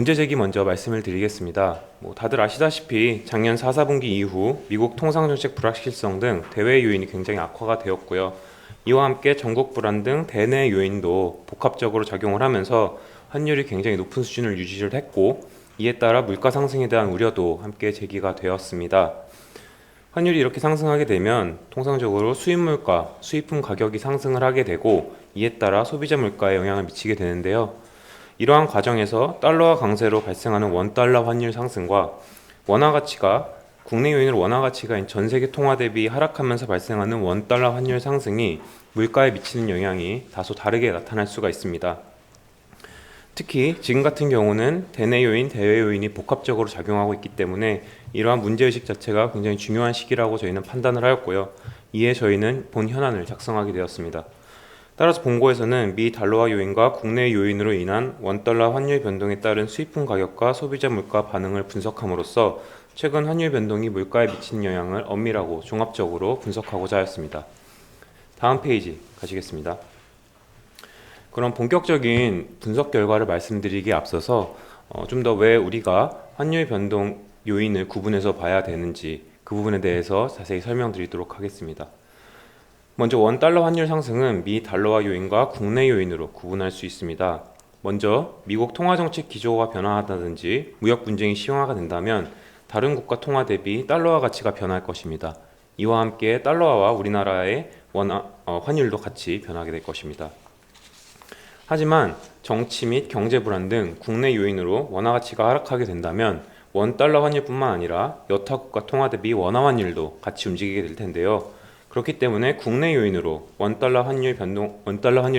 문제 제기 먼저 말씀을 드리겠습니다. 다들 아시다시피 작년 4, 4분기 이후 미국 통상정책 불확실성 등 대외 요인이 굉장히 악화가 되었고요. 이와 함께 전국 불안 등 대내 요인도 복합적으로 작용을 하면서 환율이 굉장히 높은 수준을 유지를 했고, 이에 따라 물가 상승에 대한 우려도 함께 제기가 되었습니다. 환율이 이렇게 상승하게 되면 통상적으로 수입 물가, 수입품 가격이 상승을 하게 되고, 이에 따라 소비자 물가에 영향을 미치게 되는데요. 이러한 과정에서 달러화 강세로 발생하는 원달러 환율 상승과 원화 가치가 국내 요인으로 원화 가치가 전 세계 통화 대비 하락하면서 발생하는 원달러 환율 상승이 물가에 미치는 영향이 다소 다르게 나타날 수가 있습니다. 특히 지금 같은 경우는 대내 요인, 대외 요인이 복합적으로 작용하고 있기 때문에 이러한 문제의식 자체가 굉장히 중요한 시기라고 저희는 판단을 하였고요. 이에 저희는 본 현안을 작성하게 되었습니다. 따라서 본고에서는 미 달러화 요인과 국내 요인으로 인한 원달러 환율 변동에 따른 수입품 가격과 소비자 물가 반응을 분석함으로써 최근 환율 변동이 물가에 미치는 영향을 엄밀하고 종합적으로 분석하고자 하였습니다. 다음 페이지 가시겠습니다. 그럼 본격적인 분석 결과를 말씀드리기에 앞서서 좀 더 왜 우리가 환율 변동 요인을 구분해서 봐야 되는지 그 부분에 대해서 자세히 설명드리도록 하겠습니다. 먼저 원달러 환율 상승은 미 달러화 요인과 국내 요인으로 구분할 수 있습니다. 먼저 미국 통화정책 기조가 변화하다든지 무역 분쟁이 심화가 된다면 다른 국가 통화 대비 달러화 가치가 변할 것입니다. 이와 함께 달러화와 우리나라의 환율도 같이 변하게 될 것입니다. 하지만 정치 및 경제 불안 등 국내 요인으로 원화 가치가 하락하게 된다면 원달러 환율뿐만 아니라 여타 국가 통화 대비 원화 환율도 같이 움직이게 될 텐데요. 그렇기 때문에 국내 요인으로 원달러 환율이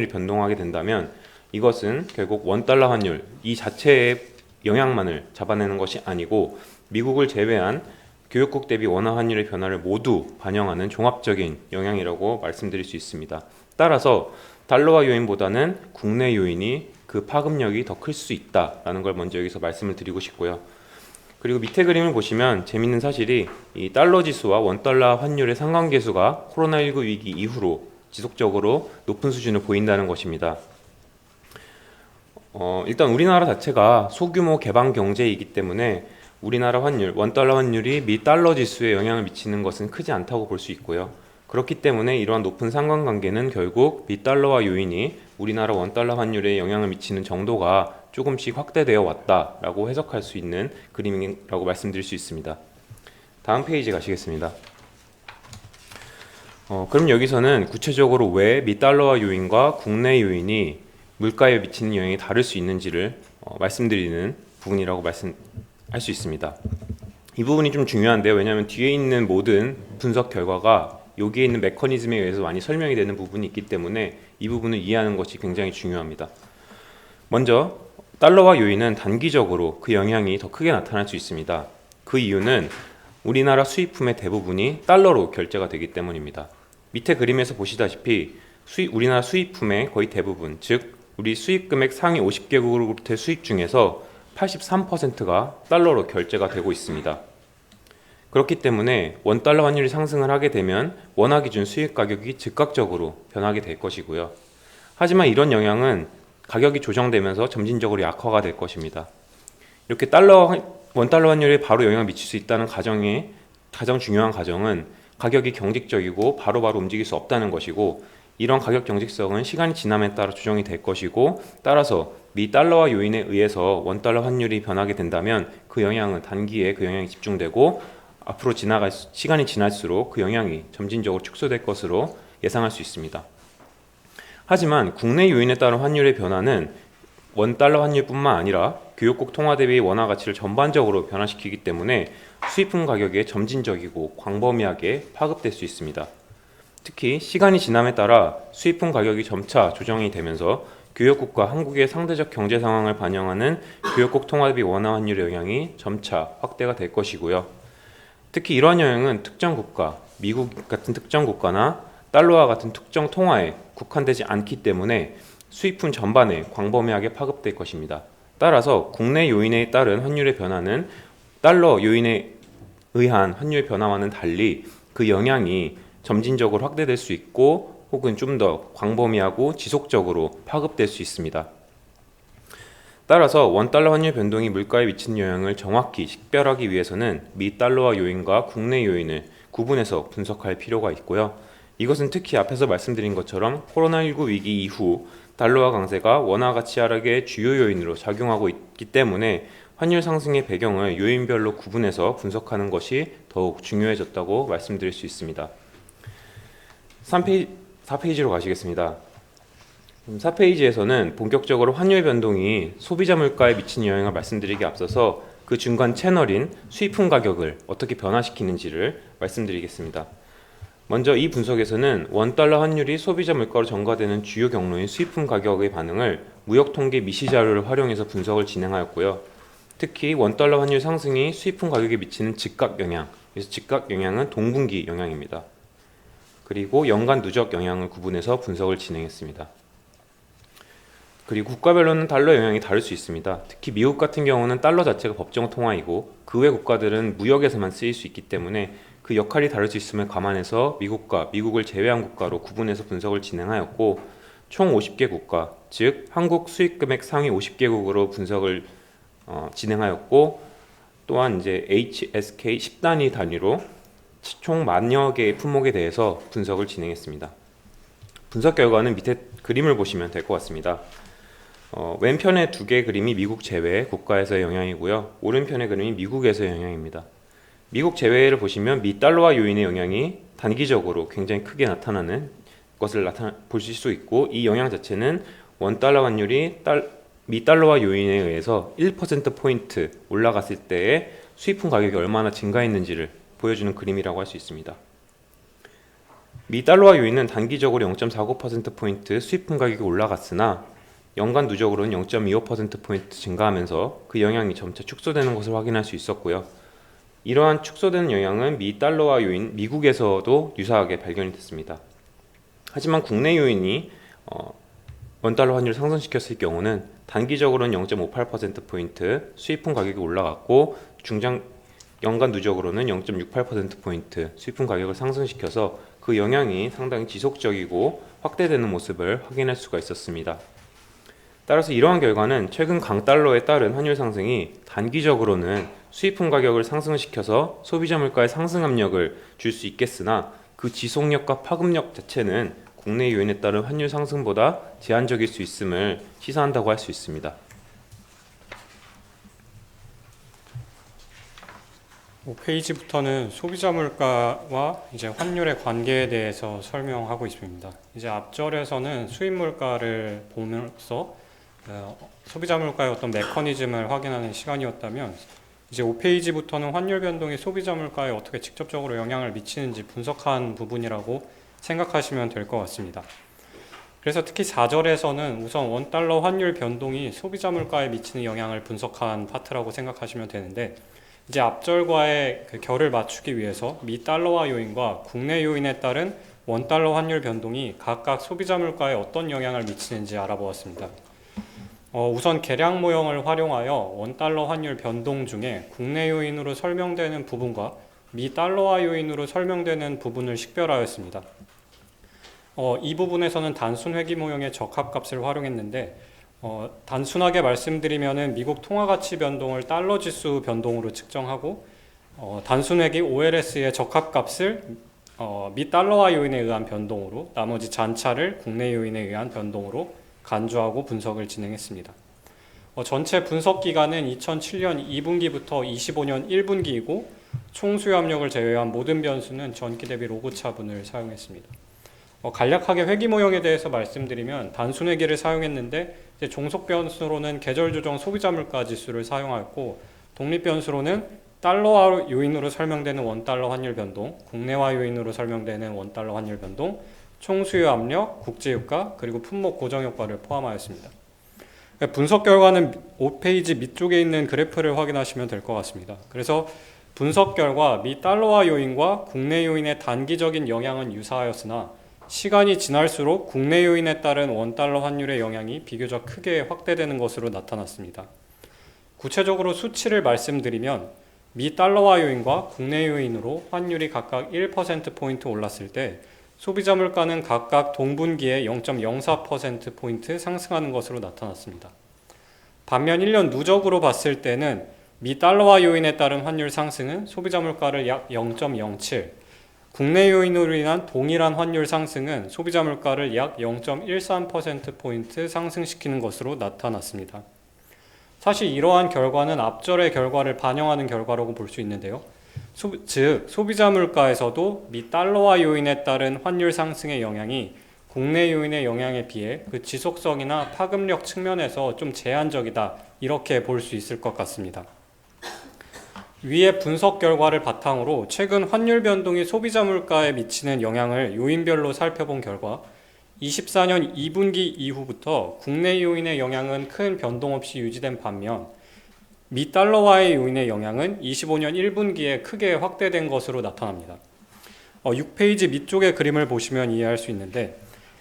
변동하게 된다면 이것은 결국 원달러 환율 이 자체의 영향만을 잡아내는 것이 아니고 미국을 제외한 교역국 대비 원화 환율의 변화를 모두 반영하는 종합적인 영향이라고 말씀드릴 수 있습니다. 따라서 달러화 요인보다는 국내 요인이 그 파급력이 더 클 수 있다라는 걸 먼저 여기서 말씀을 드리고 싶고요. 그리고 밑에 그림을 보시면 재밌는 사실이 이 달러 지수와 원달러 환율의 상관계수가 코로나19 위기 이후로 지속적으로 높은 수준을 보인다는 것입니다. 일단 우리나라 자체가 소규모 개방 경제이기 때문에 우리나라 환율, 원달러 환율이 미 달러 지수에 영향을 미치는 것은 크지 않다고 볼 수 있고요. 그렇기 때문에 이러한 높은 상관관계는 결국 미 달러화 요인이 우리나라 원달러 환율에 영향을 미치는 정도가 조금씩 확대되어 왔다라고 해석할 수 있는 그림이라고 말씀드릴 수 있습니다. 다음 페이지 가시겠습니다. 그럼 여기서는 구체적으로 왜 미 달러화 요인과 국내 요인이 물가에 미치는 영향이 다를 수 있는지를 말씀드리는 부분이라고 말씀할 수 있습니다. 이 부분이 좀 중요한데요. 왜냐하면 뒤에 있는 모든 분석 결과가 여기에 있는 메커니즘에 의해서 많이 설명이 되는 부분이 있기 때문에 이 부분을 이해하는 것이 굉장히 중요합니다. 먼저 달러화 요인은 단기적으로 그 영향이 더 크게 나타날 수 있습니다. 그 이유는 우리나라 수입품의 대부분이 달러로 결제가 되기 때문입니다. 밑에 그림에서 보시다시피 우리나라 수입품의 거의 대부분, 즉 우리 수입금액 상위 50개국으로부터의 수입 중에서 83%가 달러로 결제가 되고 있습니다. 그렇기 때문에 원달러 환율이 상승을 하게 되면 원화 기준 수입 가격이 즉각적으로 변하게 될 것이고요. 하지만 이런 영향은 가격이 조정되면서 점진적으로 약화가 될 것입니다. 이렇게 원달러 환율에 바로 영향을 미칠 수 있다는 가정의 가장 중요한 가정은 가격이 경직적이고 바로바로 움직일 수 없다는 것이고, 이런 가격 경직성은 시간이 지남에 따라 조정이 될 것이고, 따라서 미 달러화 요인에 의해서 원달러 환율이 변하게 된다면 그 영향은 단기에 그 영향이 집중되고 앞으로 시간이 지날수록 그 영향이 점진적으로 축소될 것으로 예상할 수 있습니다. 하지만 국내 요인에 따른 환율의 변화는 원달러 환율뿐만 아니라 교역국 통화 대비 원화 가치를 전반적으로 변화시키기 때문에 수입품 가격에 점진적이고 광범위하게 파급될 수 있습니다. 특히 시간이 지남에 따라 수입품 가격이 점차 조정이 되면서 교역국과 한국의 상대적 경제 상황을 반영하는 교역국 통화 대비 원화 환율의 영향이 점차 확대가 될 것이고요. 특히 이러한 영향은 특정 국가, 미국 같은 특정 국가나 달러와 같은 특정 통화에 국한되지 않기 때문에 수입품 전반에 광범위하게 파급될 것입니다. 따라서 국내 요인에 따른 환율의 변화는 달러 요인에 의한 환율 변화와는 달리 그 영향이 점진적으로 확대될 수 있고 혹은 좀 더 광범위하고 지속적으로 파급될 수 있습니다. 따라서 원달러 환율 변동이 물가에 미치는 영향을 정확히 식별하기 위해서는 미 달러화 요인과 국내 요인을 구분해서 분석할 필요가 있고요. 이것은 특히 앞에서 말씀드린 것처럼 코로나19 위기 이후 달러화 강세가 원화 가치 하락의 주요 요인으로 작용하고 있기 때문에 환율 상승의 배경을 요인별로 구분해서 분석하는 것이 더욱 중요해졌다고 말씀드릴 수 있습니다. 4페이지로 가시겠습니다. 4페이지에서는 본격적으로 환율 변동이 소비자 물가에 미치는 영향을 말씀드리기 앞서서 그 중간 채널인 수입품 가격을 어떻게 변화시키는지를 말씀드리겠습니다. 먼저 이 분석에서는 원달러 환율이 소비자 물가로 전가되는 주요 경로인 수입품 가격의 반응을 무역통계 미시 자료를 활용해서 분석을 진행하였고요. 특히 원달러 환율 상승이 수입품 가격에 미치는 즉각 영향, 그래서 즉각 영향은 동분기 영향입니다. 그리고 연간 누적 영향을 구분해서 분석을 진행했습니다. 그리고 국가별로는 달러 영향이 다를 수 있습니다. 특히 미국 같은 경우는 달러 자체가 법정 통화이고 그 외 국가들은 무역에서만 쓰일 수 있기 때문에 그 역할이 다를 수 있음을 감안해서 미국과 미국을 제외한 국가로 구분해서 분석을 진행하였고 총 50개 국가, 즉 한국 수입금액 상위 50개국으로 분석을 진행하였고 또한 이제 HSK 10단위 단위로 총 10,000여 개의 품목에 대해서 분석을 진행했습니다. 분석 결과는 밑에 그림을 보시면 될 것 같습니다. 왼편의 2개 그림이 미국 제외 국가에서의 영향이고요. 오른편의 그림이 미국에서의 영향입니다. 미국 제외를 보시면 미 달러화 요인의 영향이 단기적으로 굉장히 크게 나타나는 것을 보실 수 있고 이 영향 자체는 원달러 환율이 미 달러화 요인에 의해서 1%포인트 올라갔을 때의 수입품 가격이 얼마나 증가했는지를 보여주는 그림이라고 할 수 있습니다. 미 달러화 요인은 단기적으로 0.49%포인트 수입품 가격이 올라갔으나 연간 누적으로는 0.25%포인트 증가하면서 그 영향이 점차 축소되는 것을 확인할 수 있었고요. 이러한 축소되는 영향은 미 달러화 요인 미국에서도 유사하게 발견이 됐습니다. 하지만 국내 요인이 원달러 환율을 상승시켰을 경우는 단기적으로는 0.58%포인트 수입품 가격이 올라갔고 연간 누적으로는 0.68%포인트 수입품 가격을 상승시켜서 그 영향이 상당히 지속적이고 확대되는 모습을 확인할 수가 있었습니다. 따라서 이러한 결과는 최근 강달러에 따른 환율 상승이 단기적으로는 수입품 가격을 상승시켜서 소비자 물가에 상승 압력을 줄 수 있겠으나 그 지속력과 파급력 자체는 국내 요인에 따른 환율 상승보다 제한적일 수 있음을 시사한다고 할 수 있습니다. 5페이지부터는 소비자 물가와 이제 환율의 관계에 대해서 설명하고 있습니다. 이제 앞절에서는 수입 물가를 보면서 소비자 물가의 어떤 메커니즘을 확인하는 시간이었다면 이제 5페이지부터는 환율 변동이 소비자 물가에 어떻게 직접적으로 영향을 미치는지 분석한 부분이라고 생각하시면 될 것 같습니다. 그래서 특히 4절에서는 우선 원달러 환율 변동이 소비자 물가에 미치는 영향을 분석한 파트라고 생각하시면 되는데 이제 앞절과의 그 결을 맞추기 위해서 미 달러화 요인과 국내 요인에 따른 원달러 환율 변동이 각각 소비자 물가에 어떤 영향을 미치는지 알아보았습니다. 우선 계량 모형을 활용하여 원달러 환율 변동 중에 국내 요인으로 설명되는 부분과 미 달러화 요인으로 설명되는 부분을 식별하였습니다. 이 부분에서는 단순 회귀 모형의 적합값을 활용했는데 단순하게 말씀드리면은 미국 통화가치 변동을 달러 지수 변동으로 측정하고 단순 회귀 OLS의 적합값을 미 달러화 요인에 의한 변동으로 나머지 잔차를 국내 요인에 의한 변동으로 간주하고 분석을 진행했습니다. 전체 분석 기간은 2007년 2분기부터 25년 1분기이고 총 수요 압력을 제외한 모든 변수는 전기 대비 로그 차분을 사용했습니다. 간략하게 회귀 모형에 대해서 말씀드리면 단순 회귀를 사용했는데 이제 종속 변수로는 계절 조정 소비자 물가 지수를 사용하였고 독립 변수로는 달러화 요인으로 설명되는 원달러 환율 변동, 국내화 요인으로 설명되는 원달러 환율 변동, 총 수요 압력, 국제 유가, 그리고 품목 고정 효과를 포함하였습니다. 분석 결과는 5페이지 밑쪽에 있는 그래프를 확인하시면 될 것 같습니다. 그래서 분석 결과 미 달러화 요인과 국내 요인의 단기적인 영향은 유사하였으나 시간이 지날수록 국내 요인에 따른 원달러 환율의 영향이 비교적 크게 확대되는 것으로 나타났습니다. 구체적으로 수치를 말씀드리면 미 달러화 요인과 국내 요인으로 환율이 각각 1%포인트 올랐을 때 소비자 물가는 각각 동분기에 0.04%포인트 상승하는 것으로 나타났습니다. 반면 1년 누적으로 봤을 때는 미 달러화 요인에 따른 환율 상승은 소비자 물가를 약 0.07, 국내 요인으로 인한 동일한 환율 상승은 소비자 물가를 약 0.13%포인트 상승시키는 것으로 나타났습니다. 사실 이러한 결과는 앞절의 결과를 반영하는 결과라고 볼 수 있는데요. 즉 소비자 물가에서도 미 달러화 요인에 따른 환율 상승의 영향이 국내 요인의 영향에 비해 그 지속성이나 파급력 측면에서 좀 제한적이다, 이렇게 볼 수 있을 것 같습니다. 위의 분석 결과를 바탕으로 최근 환율 변동이 소비자 물가에 미치는 영향을 요인별로 살펴본 결과 24년 2분기 이후부터 국내 요인의 영향은 큰 변동 없이 유지된 반면 미 달러화의 요인의 영향은 25년 1분기에 크게 확대된 것으로 나타납니다. 6페이지 밑쪽의 그림을 보시면 이해할 수 있는데,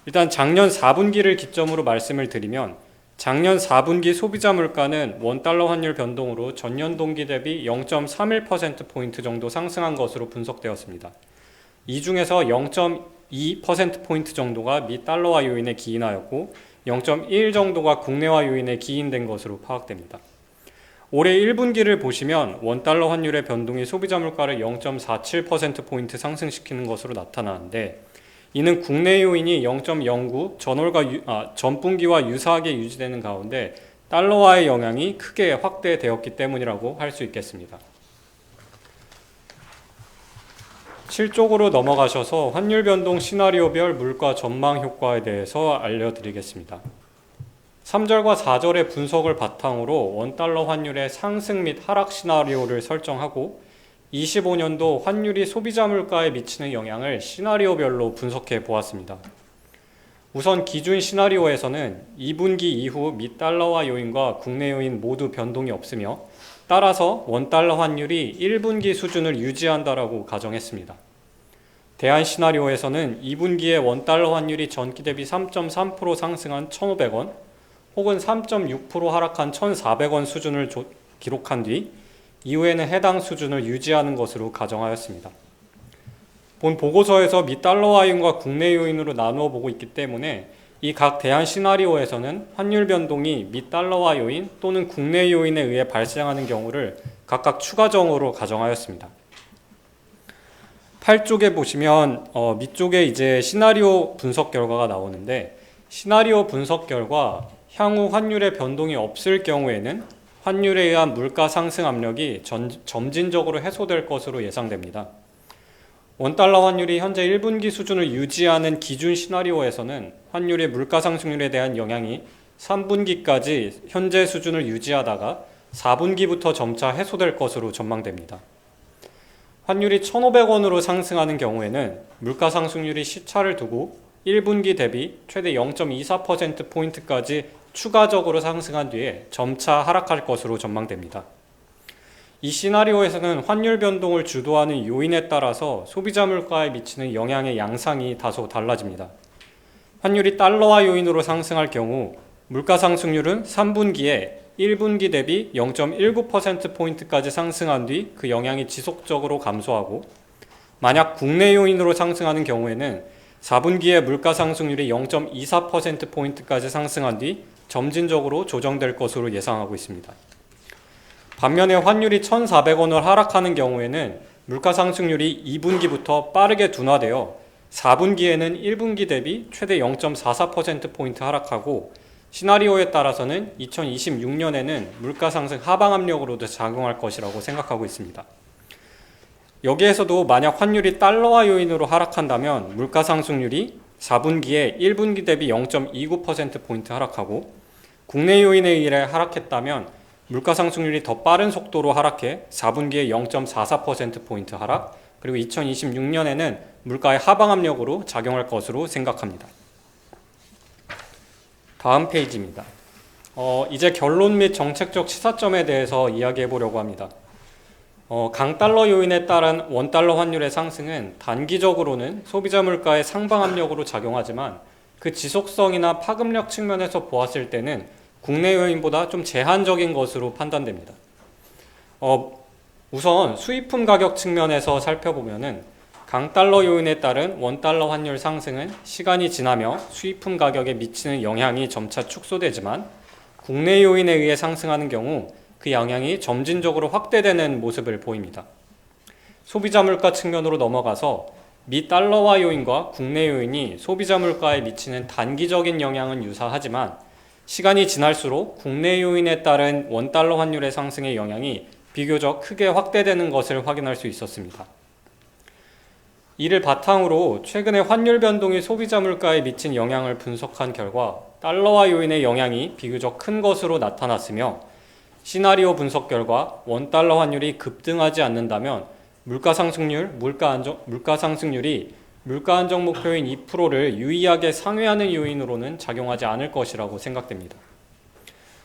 일단 작년 4분기를 기점으로 말씀을 드리면 작년 4분기 소비자 물가는 원달러 환율 변동으로 전년 동기 대비 0.31%포인트 정도 상승한 것으로 분석되었습니다. 이 중에서 0.2%포인트 정도가 미 달러화 요인에 기인하였고 0.1 정도가 국내화 요인에 기인된 것으로 파악됩니다. 올해 1분기를 보시면 원달러 환율의 변동이 소비자 물가를 0.47%포인트 상승시키는 것으로 나타나는데, 이는 국내 요인이 0.09, 전분기와 유사하게 유지되는 가운데 달러화의 영향이 크게 확대되었기 때문이라고 할 수 있겠습니다. 7쪽으로 넘어가셔서 환율 변동 시나리오별 물가 전망 효과에 대해서 알려드리겠습니다. 3절과 4절의 분석을 바탕으로 원달러 환율의 상승 및 하락 시나리오를 설정하고 25년도 환율이 소비자 물가에 미치는 영향을 시나리오별로 분석해 보았습니다. 우선 기준 시나리오에서는 2분기 이후 미 달러화 요인과 국내 요인 모두 변동이 없으며 따라서 원달러 환율이 1분기 수준을 유지한다라고 가정했습니다. 대안 시나리오에서는 2분기에 원달러 환율이 전기 대비 3.3% 상승한 1,500원 혹은 3.6% 하락한 1,400원 수준을 기록한 뒤 이후에는 해당 수준을 유지하는 것으로 가정하였습니다. 본 보고서에서 미 달러화 요인과 국내 요인으로 나누어 보고 있기 때문에 이 각 대안 시나리오에서는 환율 변동이 미 달러화 요인 또는 국내 요인에 의해 발생하는 경우를 각각 추가적으로 가정하였습니다. 8쪽에 보시면 밑쪽에 이제 시나리오 분석 결과가 나오는데, 시나리오 분석 결과 향후 환율의 변동이 없을 경우에는 환율에 의한 물가 상승 압력이 점진적으로 해소될 것으로 예상됩니다. 원달러 환율이 현재 1분기 수준을 유지하는 기준 시나리오에서는 환율의 물가 상승률에 대한 영향이 3분기까지 현재 수준을 유지하다가 4분기부터 점차 해소될 것으로 전망됩니다. 환율이 1,500원으로 상승하는 경우에는 물가 상승률이 시차를 두고 1분기 대비 최대 0.24%포인트까지 추가적으로 상승한 뒤에 점차 하락할 것으로 전망됩니다. 이 시나리오에서는 환율 변동을 주도하는 요인에 따라서 소비자 물가에 미치는 영향의 양상이 다소 달라집니다. 환율이 달러화 요인으로 상승할 경우 물가 상승률은 3분기에 1분기 대비 0.19%포인트까지 상승한 뒤 그 영향이 지속적으로 감소하고, 만약 국내 요인으로 상승하는 경우에는 4분기에 물가 상승률이 0.24%포인트까지 상승한 뒤 점진적으로 조정될 것으로 예상하고 있습니다. 반면에 환율이 1,400원을 하락하는 경우에는 물가 상승률이 2분기부터 빠르게 둔화되어 4분기에는 1분기 대비 최대 0.44%포인트 하락하고, 시나리오에 따라서는 2026년에는 물가 상승 하방 압력으로도 작용할 것이라고 생각하고 있습니다. 여기에서도 만약 환율이 달러화 요인으로 하락한다면 물가 상승률이 4분기에 1분기 대비 0.29%포인트 하락하고, 국내 요인에 의해 하락했다면 물가 상승률이 더 빠른 속도로 하락해 4분기에 0.44%포인트 하락, 그리고 2026년에는 물가의 하방 압력으로 작용할 것으로 생각합니다. 다음 페이지입니다. 이제 결론 및 정책적 시사점에 대해서 이야기해 보려고 합니다. 강달러 요인에 따른 원달러 환율의 상승은 단기적으로는 소비자 물가의 상방 압력으로 작용하지만 그 지속성이나 파급력 측면에서 보았을 때는 국내 요인보다 좀 제한적인 것으로 판단됩니다. 우선 수입품 가격 측면에서 살펴보면은 강달러 요인에 따른 원달러 환율 상승은 시간이 지나며 수입품 가격에 미치는 영향이 점차 축소되지만 국내 요인에 의해 상승하는 경우 그 영향이 점진적으로 확대되는 모습을 보입니다. 소비자 물가 측면으로 넘어가서 미 달러화 요인과 국내 요인이 소비자 물가에 미치는 단기적인 영향은 유사하지만 시간이 지날수록 국내 요인에 따른 원달러 환율의 상승의 영향이 비교적 크게 확대되는 것을 확인할 수 있었습니다. 이를 바탕으로 최근의 환율 변동이 소비자 물가에 미친 영향을 분석한 결과 달러화 요인의 영향이 비교적 큰 것으로 나타났으며 시나리오 분석 결과 원달러 환율이 급등하지 않는다면 물가 상승률이 물가 안정 목표인 2%를 유의하게 상회하는 요인으로는 작용하지 않을 것이라고 생각됩니다.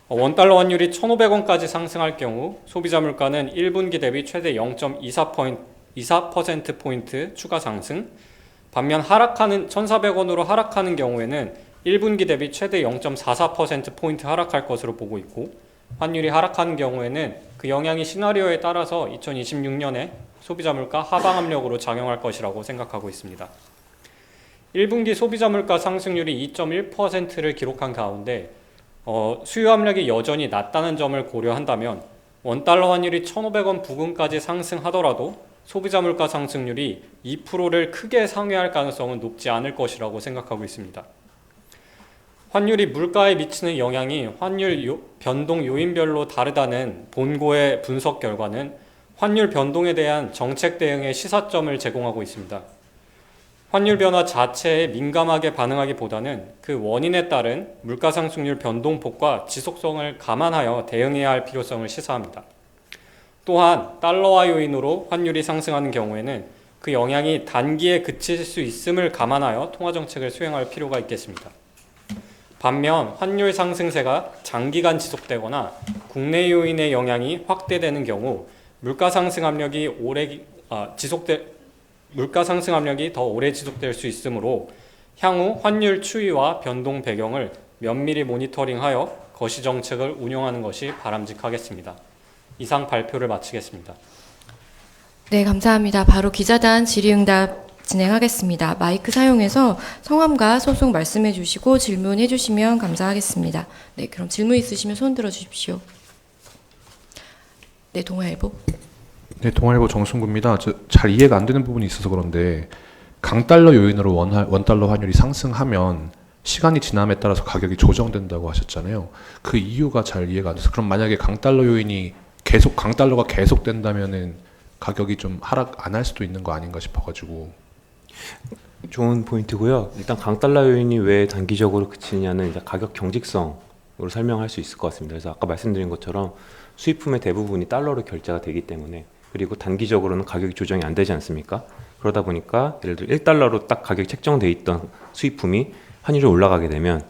원달러 환율이 1,500원까지 상승할 경우 소비자 물가는 1분기 대비 최대 0.24%포인트 추가 상승, 반면 1,400원으로 하락하는 경우에는 1분기 대비 최대 0.44%포인트 하락할 것으로 보고 있고, 환율이 하락하는 경우에는 그 영향이 시나리오에 따라서 2026년에 소비자 물가 하방 압력으로 작용할 것이라고 생각하고 있습니다. 1분기 소비자 물가 상승률이 2.1%를 기록한 가운데 수요 압력이 여전히 낮다는 점을 고려한다면 원달러 환율이 1,500원 부근까지 상승하더라도 소비자 물가 상승률이 2%를 크게 상회할 가능성은 높지 않을 것이라고 생각하고 있습니다. 환율이 물가에 미치는 영향이 환율 변동 요인별로 다르다는 본고의 분석 결과는 환율 변동에 대한 정책 대응의 시사점을 제공하고 있습니다. 환율 변화 자체에 민감하게 반응하기보다는 그 원인에 따른 물가 상승률 변동폭과 지속성을 감안하여 대응해야 할 필요성을 시사합니다. 또한 달러화 요인으로 환율이 상승하는 경우에는 그 영향이 단기에 그칠 수 있음을 감안하여 통화정책을 수행할 필요가 있겠습니다. 반면 환율 상승세가 장기간 지속되거나 국내 요인의 영향이 확대되는 경우 물가 상승 압력이 더 오래 지속될 수 있으므로 향후 환율 추이와 변동 배경을 면밀히 모니터링하여 거시정책을 운용하는 것이 바람직하겠습니다. 이상 발표를 마치겠습니다. 네, 감사합니다. 바로 기자단 질의응답 진행하겠습니다. 마이크 사용해서 성함과 소속 말씀해 주시고 질문해 주시면 감사하겠습니다. 네, 그럼 질문 있으시면 손 들어 주십시오. 네, 동아일보. 네, 동아일보 정순구입니다. 잘 이해가 안 되는 부분이 있어서 그런데 강달러 요인으로 원달러 환율이 상승하면 시간이 지남에 따라서 가격이 조정된다고 하셨잖아요. 그 이유가 잘 이해가 안 돼서, 그럼 만약에 강달러가 계속된다면은 가격이 좀 하락 안 할 수도 있는 거 아닌가 싶어가지고. 좋은 포인트고요. 일단 강달러 요인이 왜 단기적으로 그치느냐는 이제 가격 경직성으로 설명할 수 있을 것 같습니다. 그래서 아까 말씀드린 것처럼 수입품의 대부분이 달러로 결제가 되기 때문에, 그리고 단기적으로는 가격이 조정이 안 되지 않습니까? 그러다 보니까 예를 들어 1달러로 딱 가격이 책정돼 있던 수입품이 환율이 올라가게 되면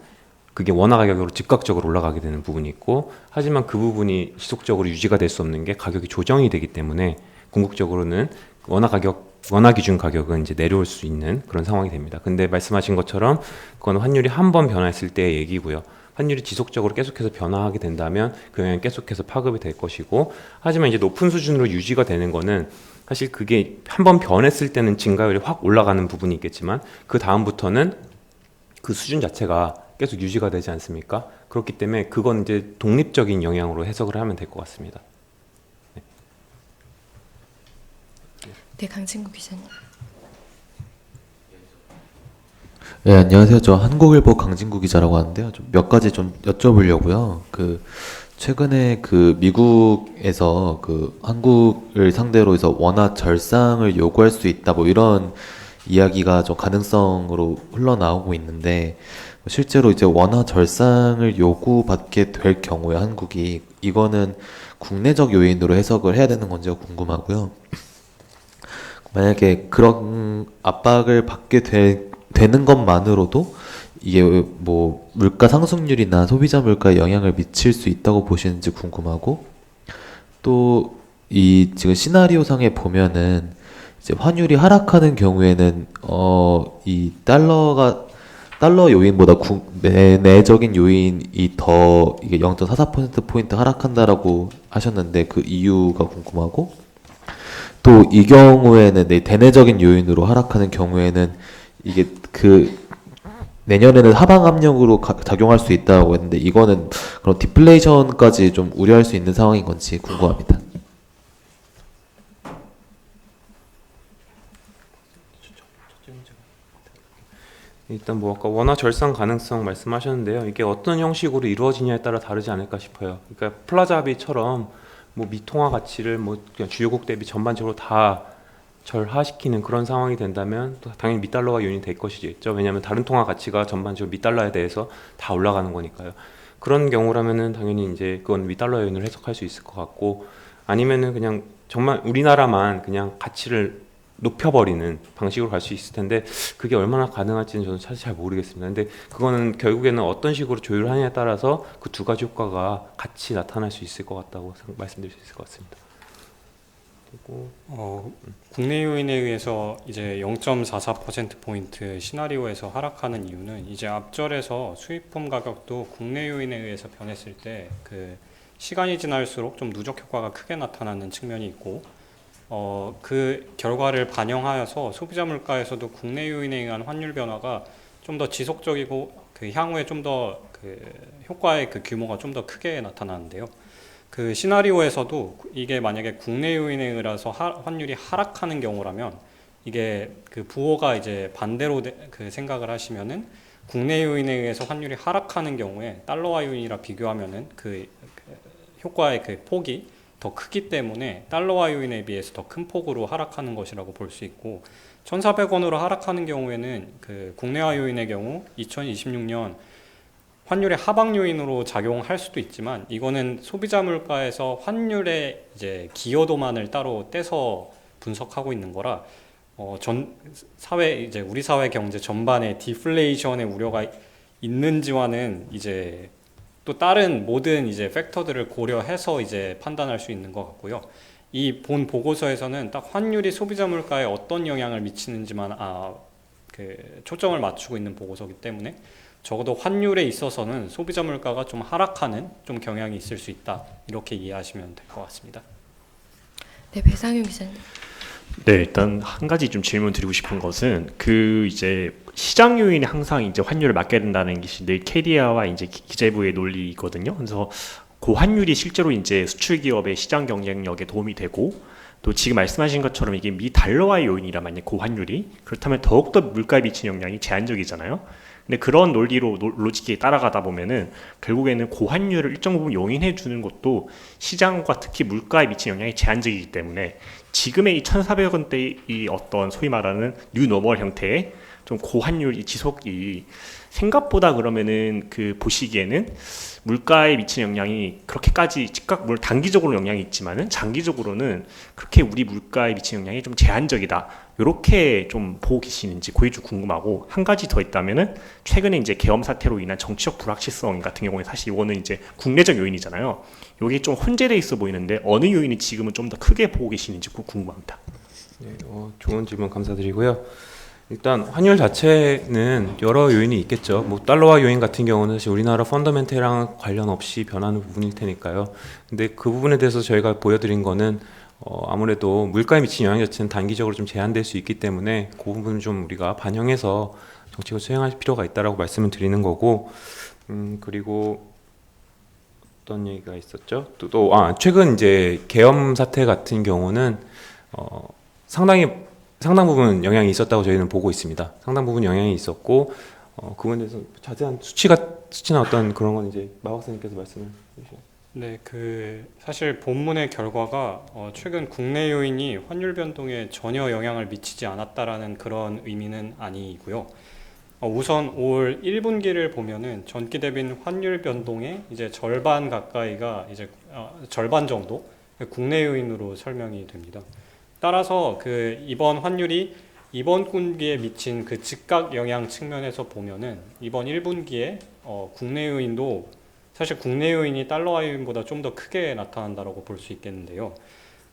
그게 원화 가격으로 즉각적으로 올라가게 되는 부분이 있고, 하지만 그 부분이 지속적으로 유지가 될 수 없는 게 가격이 조정이 되기 때문에 궁극적으로는 원화 기준 가격은 이제 내려올 수 있는 그런 상황이 됩니다. 근데 말씀하신 것처럼 그건 환율이 한 번 변화했을 때의 얘기고요. 환율이 지속적으로 계속해서 변화하게 된다면 그 영향이 계속해서 파급이 될 것이고, 하지만 이제 높은 수준으로 유지가 되는 거는 사실 그게 한 번 변했을 때는 증가율이 확 올라가는 부분이 있겠지만 그 다음부터는 그 수준 자체가 계속 유지가 되지 않습니까? 그렇기 때문에 그건 이제 독립적인 영향으로 해석을 하면 될 것 같습니다. 네, 강진구 기자님. 네, 안녕하세요. 저 한국일보 강진구 기자라고 하는데요. 좀 몇 가지 좀 여쭤보려고요. 최근에 미국에서 한국을 상대로 해서 원화 절상을 요구할 수 있다, 뭐 이런 이야기가 좀 가능성으로 흘러나오고 있는데, 실제로 이제 원화 절상을 요구받게 될 경우에 한국이 이거는 국내적 요인으로 해석을 해야 되는 건지가 궁금하고요. 만약에 그런 압박을 받게 되는 것만으로도 이게 뭐 물가 상승률이나 소비자 물가에 영향을 미칠 수 있다고 보시는지 궁금하고, 또 이 지금 시나리오 상에 보면은 이제 환율이 하락하는 경우에는 이 달러 요인보다 내적인 요인이 더 이게 0.44%포인트 하락한다라고 하셨는데 그 이유가 궁금하고, 또 이 경우에는 대내적인 요인으로 하락하는 경우에는 이게 내년에는 하방 압력으로 작용할 수 있다고 했는데 이거는 그런 디플레이션까지 좀 우려할 수 있는 상황인 건지 궁금합니다. 일단 뭐 아까 원화 절상 가능성 말씀하셨는데요. 이게 어떤 형식으로 이루어지냐에 따라 다르지 않을까 싶어요. 그러니까 플라자 합의처럼 뭐 미통화 가치를 뭐 그냥 주요국 대비 전반적으로 다 절하시키는 그런 상황이 된다면 또 당연히 미달러화 요인이 될 것이겠죠. 왜냐하면 다른 통화 가치가 전반적으로 미달러에 대해서 다 올라가는 거니까요. 그런 경우라면은 당연히 이제 그건 미달러 요인을 해석할 수 있을 것 같고, 아니면은 그냥 정말 우리나라만 그냥 가치를 높여버리는 방식으로 갈 수 있을 텐데 그게 얼마나 가능할지는 저는 사실 잘 모르겠습니다. 근데 그거는 결국에는 어떤 식으로 조율하느냐에 따라서 그 두 가지 효과가 같이 나타날 수 있을 것 같다고 말씀드릴 수 있을 것 같습니다. 그리고 국내 요인에 의해서 이제 0.44%포인트 시나리오에서 하락하는 이유는 이제 앞절에서 수입품 가격도 국내 요인에 의해서 변했을 때 그 시간이 지날수록 좀 누적 효과가 크게 나타나는 측면이 있고, 그 결과를 반영하여서 소비자 물가에서도 국내 요인에 의한 환율 변화가 좀 더 지속적이고 그 향후에 좀 더 그 효과의 그 규모가 좀 더 크게 나타나는데요. 그 시나리오에서도 이게 만약에 국내 요인에 의해서 환율이 하락하는 경우라면 이게 그 부호가 이제 반대로 그 생각을 하시면은 국내 요인에 의해서 환율이 하락하는 경우에 달러화 요인이라 비교하면은 그 효과의 그 폭이 더 크기 때문에 달러화 요인에 비해서 더 큰 폭으로 하락하는 것이라고 볼 수 있고, 1,400원으로 하락하는 경우에는 그 국내화 요인의 경우 2026년 환율의 하방 요인으로 작용할 수도 있지만 이거는 소비자 물가에서 환율의 이제 기여도만을 따로 떼서 분석하고 있는 거라 전 사회 이제 우리 사회 경제 전반에 디플레이션의 우려가 있는지와는 이제 또 다른 모든 이제 팩터들을 고려해서 이제 판단할 수 있는 것 같고요. 이 본 보고서에서는 딱 환율이 소비자 물가에 어떤 영향을 미치는지만 그 초점을 맞추고 있는 보고서이기 때문에 적어도 환율에 있어서는 소비자 물가가 좀 하락하는 좀 경향이 있을 수 있다, 이렇게 이해하시면 될 것 같습니다. 네, 배상윤 기자님. 네, 일단 한 가지 좀 질문 드리고 싶은 것은 그 이제 시장 요인이 항상 이제 환율을 맡게 된다는 것이 늘 캐리아와 이제 기재부의 논리거든요. 그래서 고환율이 실제로 이제 수출 기업의 시장 경쟁력에 도움이 되고, 또 지금 말씀하신 것처럼 이게 미 달러화의 요인이라 만약 고환율이 그렇다면 더욱더 물가에 미치는 영향이 제한적이잖아요. 근데 그런 논리로 로직에 따라가다 보면은 결국에는 고환율을 일정 부분 용인해 주는 것도 시장과 특히 물가에 미치는 영향이 제한적이기 때문에 지금의 이 1,400원대의 이 어떤 소위 말하는 뉴노멀 형태의 좀 고환율 지속이 생각보다 그러면은 그 보시기에는 물가에 미치는 영향이 그렇게까지 즉각 물론 단기적으로 영향이 있지만은 장기적으로는 그렇게 우리 물가에 미치는 영향이 좀 제한적이다, 이렇게 좀 보고 계시는지 그게 좀 궁금하고, 한 가지 더 있다면은 최근에 이제 계엄 사태로 인한 정치적 불확실성 같은 경우에 사실 이거는 이제 국내적 요인이잖아요. 여기 좀 혼재돼 있어 보이는데 어느 요인이 지금은 좀 더 크게 보고 계시는지 궁금합니다. 네, 좋은 질문 감사드리고요. 일단 환율 자체는 여러 요인이 있겠죠. 뭐 달러화 요인 같은 경우는 사실 우리나라 펀더멘탈이랑 관련 없이 변하는 부분일 테니까요. 근데 그 부분에 대해서 저희가 보여드린 거는 아무래도 물가에 미치는 영향 자체는 단기적으로 좀 제한될 수 있기 때문에 그 부분은 좀 우리가 반영해서 정책을 수행할 필요가 있다라고 말씀을 드리는 거고, 그리고 어떤 얘기가 있었죠? 최근 이제 계엄 사태 같은 경우는 상당 부분 영향이 있었다고 저희는 보고 있습니다. 상당 부분 영향이 있었고, 그거에 대해서 자세한 수치나 어떤 그런 건 이제 마 박사님께서 말씀을 해주시죠. 네, 그 사실 본문의 결과가 최근 국내 요인이 환율 변동에 전혀 영향을 미치지 않았다라는 그런 의미는 아니고요. 우선 올 1분기를 보면은 전기 대비 환율 변동의 이제 절반 가까이가 이제 절반 정도 국내 요인으로 설명이 됩니다. 따라서 그 이번 환율이 이번 분기에 미친 그 즉각 영향 측면에서 보면은 이번 1분기에 국내 요인도 사실 국내 요인이 달러화 요인보다 좀 더 크게 나타난다라고 볼 수 있겠는데요.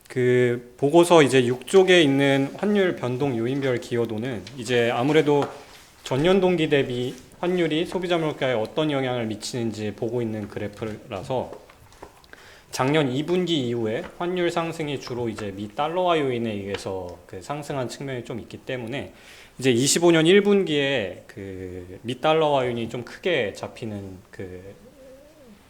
그 보고서 이제 6쪽에 있는 환율 변동 요인별 기여도는 이제 아무래도 전년 동기 대비 환율이 소비자 물가에 어떤 영향을 미치는지 보고 있는 그래프라서 작년 2분기 이후에 환율 상승이 주로 이제 미 달러화 요인에 의해서 그 상승한 측면이 좀 있기 때문에 이제 25년 1분기에 그 미 달러화 요인이 좀 크게 잡히는 그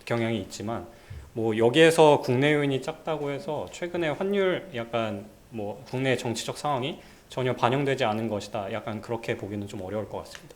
경향이 있지만 뭐 여기에서 국내 요인이 작다고 해서 최근에 환율 약간 뭐 국내 정치적 상황이 전혀 반영되지 않은 것이다. 약간 그렇게 보기는 좀 어려울 것 같습니다.